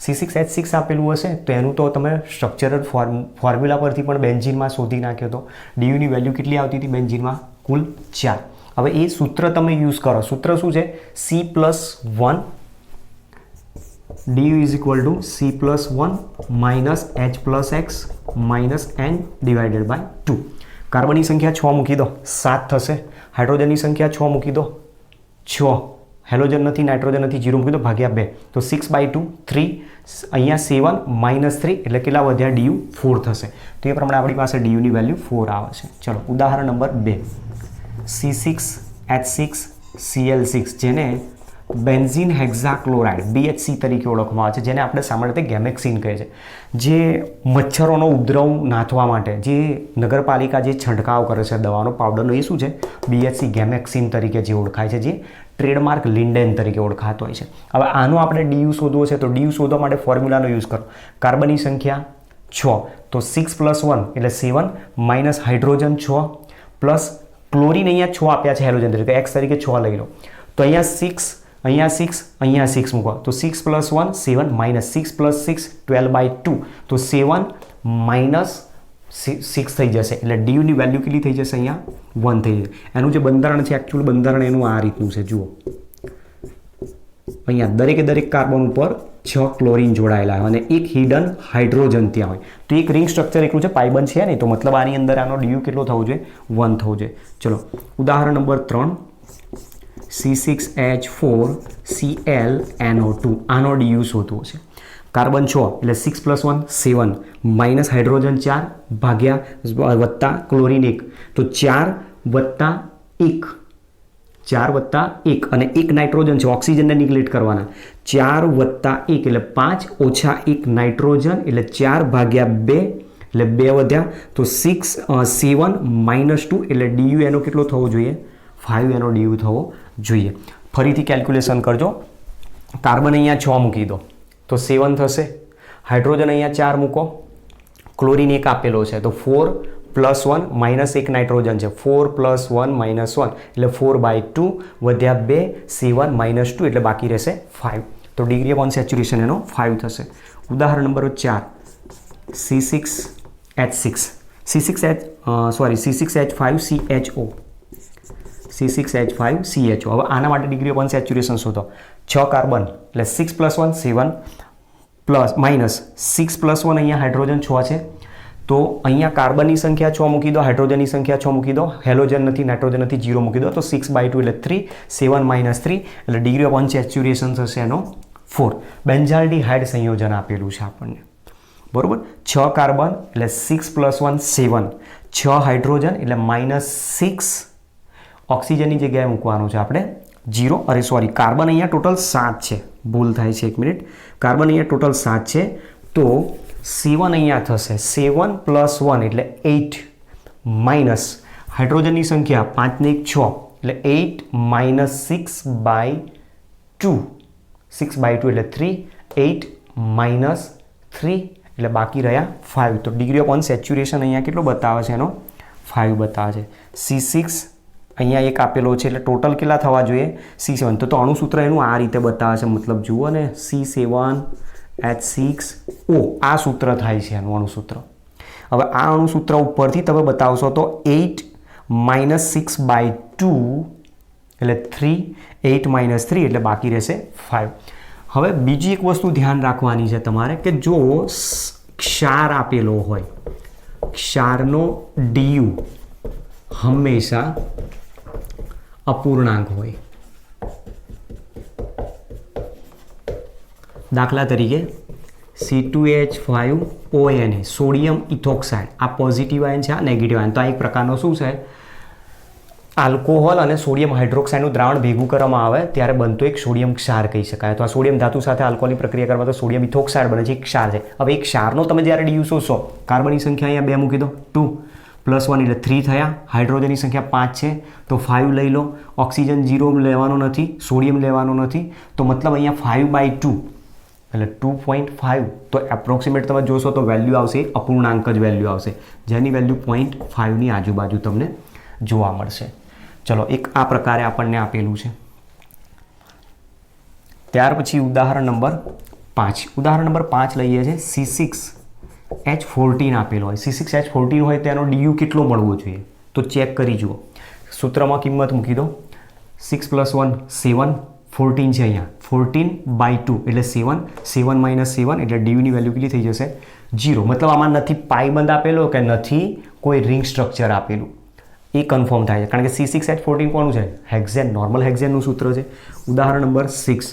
C6H6 આપેલું હશે તો એનું તો તમે સ્ટ્રક્ચરલ ફોર્મ્યુલા પરથી પણ બેન્ઝીનમાં શોધી નાખ્યો તો ડીયુની વેલ્યુ કેટલી આવતી હતી બેન્ઝીનમાં કુલ 4 હવે એ સૂત્ર તમે યુઝ કરો સૂત્ર શું છે C+1 du is equal to C+1 minus H+X minus N divided by 2 કાર્બનની સંખ્યા 6 મૂકી દો 7 થશે હાઇડ્રોજનની સંખ્યા 6 મૂકી દો 6 હેલોજન નથી નાઇટ્રોજન નથી 0 મૂકી દો ભાગ્યા 2 તો 6/2 3 અહીંયા 7 minus 3 એટલે કેટલા વધ્યા du 4 થશે તો એ પ્રમાણે આપણી પાસે du ની વેલ્યુ 4 આવે છે ચલો ઉદાહરણ નંબર 2 C6H6Cl6 જેને બેન્ઝીન હેક્ઝાક્લોરાઇડ BHC તરીકે ઓળખવામાં આવે છે જેને આપણે સામાન્ય રીતે ગેમેક્સિન કહે છે જે મચ્છરોનો ઉપદ્રવ નાથવા માટે જે નગરપાલિકા જે છંટકાવ કરે છે દવાનો પાવડરનો એ શું છે BHC ગેમેક્સિન તરીકે જે ઓળખાય છે જે ટ્રેડમાર્ક લિન્ડેન તરીકે ઓળખાતો હોય છે હવે આનો આપણે DU શોધવો છે તો DU શોધવા માટે ફોર્મ્યુલાનો યુઝ કરો કાર્બનની સંખ્યા 6 તો 6+1 એટલે 7 માઇનસ હાઇડ્રોજન 6 પ્લસ ક્લોરીન અહીંયા 6 આપ્યા છે હેલોજન તરીકે x તરીકે 6 લઈ લો તો અહીંયા 6 મૂકો તો 6+1 7 minus 6+6 12/2 તો 7 minus 6 થઈ જશે એટલે du ની વેલ્યુ કેટલી થઈ જશે અહીંયા 1 થઈ જશે એનું જે બંધારણ છે એકચ્યુઅલ બંધારણ એનું આ રીતનું છે જુઓ અહીંયા દરેક કાર્બન ઉપર 6 ક્લોરીન જોડાયેલા હોય અને એક હિડન હાઇડ્રોજન ત્યાં હોય તો એક રિંગ સ્ટ્રક્ચર એકલું છે પાઇબન છે ને તો મતલબ આની અંદર આનો du કેટલો થવો જોઈએ 1 થવો જોઈએ ચલો ઉદાહરણ નંબર 3 C6H4ClNO2 આનો DU શોધવો છે કાર્બન 6 એટલે 6+1 7 માઇનસ હાઇડ્રોજન 4 ભાગ્યા વત્તા ક્લોરીન 1 તો 4+1 અને એક નાઇટ્રોજન છે ઓક્સિજનને નિગ્લેક્ટ કરવાના 4+1 એટલે 5 ઓછા 1 નાઇટ્રોજન એટલે 4/2 એટલે 2 વધ્યા તો 7 minus 2 એટલે DU એનો કેટલો થવો જોઈએ 5 એનો DU થવો જોઈએ ફરીથી કેલ્ક્યુલેશન કરજો કાર્બન અહીંયા 6 મૂકી દો તો 7 થશે હાઇડ્રોજન અહીંયા 4 મૂકો ક્લોરીન 1 આપેલો છે તો 4+1 minus 1 નાઇટ્રોજન છે 4+1 minus 1 એટલે 4/2 વધ્યા 2 7 minus 2 એટલે બાકી રહેશે 5 તો ડિગ્રી ઓફ અનસેચ્યુરેશન એનો 5 થશે ઉદાહરણ નંબર 4 C6H5CHO C6H5CHO હવે આના માટે ડિગ્રી ઓફ અનસેચ્યુરેશન શોધો 6 કાર્બન એટલે 6+1 7 પ્લસ માઇનસ 6+1 અહીંયા હાઇડ્રોજન 6 છે તો અહીંયા કાર્બનની સંખ્યા 6 મૂકી દો હાઇડ્રોજનની સંખ્યા 6 મૂકી દો હેલોજન નથી નાઇટ્રોજન નથી 0 મૂકી દો તો 6/2 એટલે 3 7 minus 3 એટલે ડિગ્રી ઓફ અનસેચ્યુરેશન થશે એનો 4 બેન્ઝાલ્ડિહાઇડ સંયોજન આપેલું છે આપણને બરોબર 6 કાર્બન એટલે 6+1 7 6 હાઇડ્રોજન એટલે -6 ઓક્સિજનની જગ્યાએ મૂકવાનું છે આપણે 0 કાર્બન અહીંયા ટોટલ 7 છે ભૂલ થાય છે 1 મિનિટ કાર્બન અહીંયા ટોટલ 7 છે તો 7 અહીંયા થશે 7+1 એટલે 8 માઇનસ હાઇડ્રોજનની સંખ્યા 5 ને 1 6 એટલે 8 minus 6/2 એટલે 3 8 minus 3 એટલે બાકી રહ્યા 5 તો ડિગ્રી ઓફ અનસેચ્યુરેશન અહીંયા કેટલો બતાવે છે એનો 5 બતાવે છે C6 અહીંયા એક આપેલો છે એટલે ટોટલ કેટલા થવા જોઈએ C7 તો અણુસૂત્ર એનું આ રીતે બતાવે છે મતલબ જુઓ ને C7H6O આ સૂત્ર થાય છે એનું અણુસૂત્ર હવે આ અણુસૂત્ર ઉપરથી તમે બતાવશો તો 8 minus 6/2 એટલે 3 8 minus 3 એટલે બાકી રહેશે 5 હવે બીજી એક વસ્તુ ધ્યાન રાખવાની છે તમારે કે જો ક્ષાર આપેલો હોય, ક્ષારનો DU હંમેશા અપૂર્ણાંક હોય. દાખલા તરીકે C2H5ONA સોડિયમ ઇથોક્સાઇડ, આ પોઝિટિવ આયન છે, આ નેગેટિવ આયન. તો આ એક પ્રકારનો શું છે, આલ્કોહોલ અને સોડિયમ હાઇડ્રોક્સાઇડનું દ્રાવણ ભેગું કરવામાં આવે ત્યારે બનતો એક સોડિયમ ક્ષાર કહી શકાય. તો આ સોડિયમ ધાતુ સાથે આલ્કોહોલની પ્રક્રિયા કરવા તો સોડિયમ ઇથોક્સાઇડ બને છે, એક ક્ષાર છે. હવે એક ક્ષારનો તમે જ્યારે DU શોધશો, કાર્બનની સંખ્યા અહીંયા 2 મૂકી દો, 2 + 1 એટલે 3 થયા. હાઇડ્રોજનની સંખ્યા 5 છે તો 5 લઈ લો. ઓક્સિજન 0 લેવાનો નથી, સોડિયમ લેવાનો નથી, તો મતલબ અહીંયા 5/2 એટલે 2.5. તો એપ્રોક્સિમેટ તમે જોશો તો વેલ્યુ આવશે અપૂર્ણાંક જ વેલ્યુ આવશે, જેની વેલ્યુ 0.5ની આજુબાજુ તમને જોવા મળશે. ચલો, એક આ પ્રકારે આપણને આપેલું છે. ત્યાર પછી ઉદાહરણ નંબર 5. ઉદાહરણ નંબર 5 લઈએ છીએ. C6H14 આપેલો હોય. C6H14 હોય તેનો DU કેટલો મળવો જોઈએ તો ચેક કરી જુઓ. સૂત્રમાં કિંમત મૂકી દો. 6 + 1 7, 14 છે અહીંયા, 14/2 એટલે 7, 7 - 7 એટલે DUની વેલ્યુ કેટલી થઈ જશે 0. મતલબ આમાં નથી પાઈબંધ આપેલો કે નથી કોઈ રિંગ સ્ટ્રક્ચર આપેલું, એ કન્ફર્મ થાય છે, કારણ કે C6H14 કોનું છે, હેક્ઝેન, નોર્મલ હેક્ઝેનનું સૂત્ર છે. ઉદાહરણ નંબર 6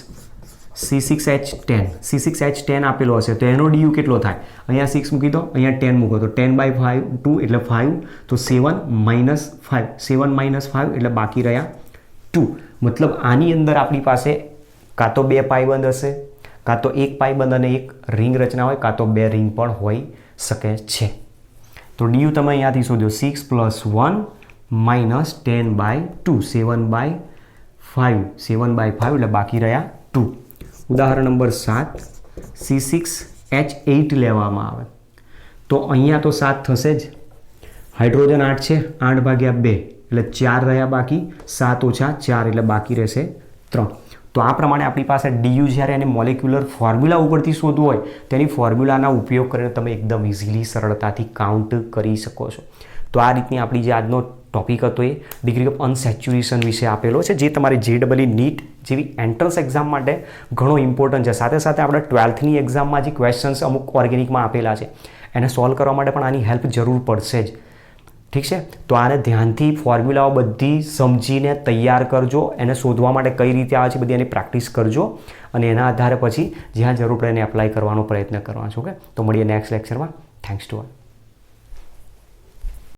C6H10. C6H10 આપેલો હશે તો એનો DU કેટલો થાય, અહીંયા 6 મૂકી દો, અહીંયા 10 મૂકો તો 10/2 એટલે 5, તો 7 - 5, 7 - 5 એટલે બાકી રહ્યા 2. મતલબ આની અંદર આપણી પાસે કાં તો 2 પાઈબંધ હશે, કાં તો 1 પાઈબંધ અને 1 રિંગ રચના હોય, કાં તો 2 રિંગ પણ હોઈ શકે છે. તો DU તમે અહીંયાથી શોધો. 6 + 1 - 10/2, 7/5, 7/5 એટલે બાકી રહ્યા 2. ઉદાહરણ નંબર 7 C6H8 લેવામાં આવે તો અહીંયા તો 7 થશે જ, હાઇડ્રોજન 8 છે, 8/2 એટલે 4 રહ્યા બાકી, 7 - 4 એટલે બાકી રહેશે 3. તો આ પ્રમાણે આપણી પાસે DU જ્યારે એને મોલેક્યુલર ફોર્મ્યુલા ઉપરથી શોધવું હોય તેની ફોર્મ્યુલાના ઉપયોગ કરીને તમે એકદમ ઇઝીલી સરળતાથી કાઉન્ટ કરી શકો છો. તો આ રીતની આપણી જે આજનો ટોપિક હતો એ ડિગ્રી ઓફ અનસેચ્યુરેશન વિશે આપેલો છે, જે તમારી JEE નીટ જેવી એન્ટ્રન્સ એક્ઝામ માટે ઘણો ઇમ્પોર્ટન્ટ છે. સાથે સાથે આપણે 12થની એક્ઝામમાં જે ક્વેશ્ચન્સ અમુક ઓર્ગેનિકમાં આપેલા છે એને સોલ્વ કરવા માટે પણ આની હેલ્પ જરૂર પડશે જ. ઠીક છે, તો આને ધ્યાનથી ફોર્મ્યુલાઓ બધી સમજીને તૈયાર કરજો. એને શોધવા માટે કઈ રીતે આવે છે બધી એની પ્રેક્ટિસ કરજો અને એના આધારે પછી જ્યાં જરૂર પડે એને એપ્લાય કરવાનો પ્રયત્ન કરવાનો છો. ઓકે, તો મળીએ નેક્સ્ટ લેક્ચરમાં. Thanks to all.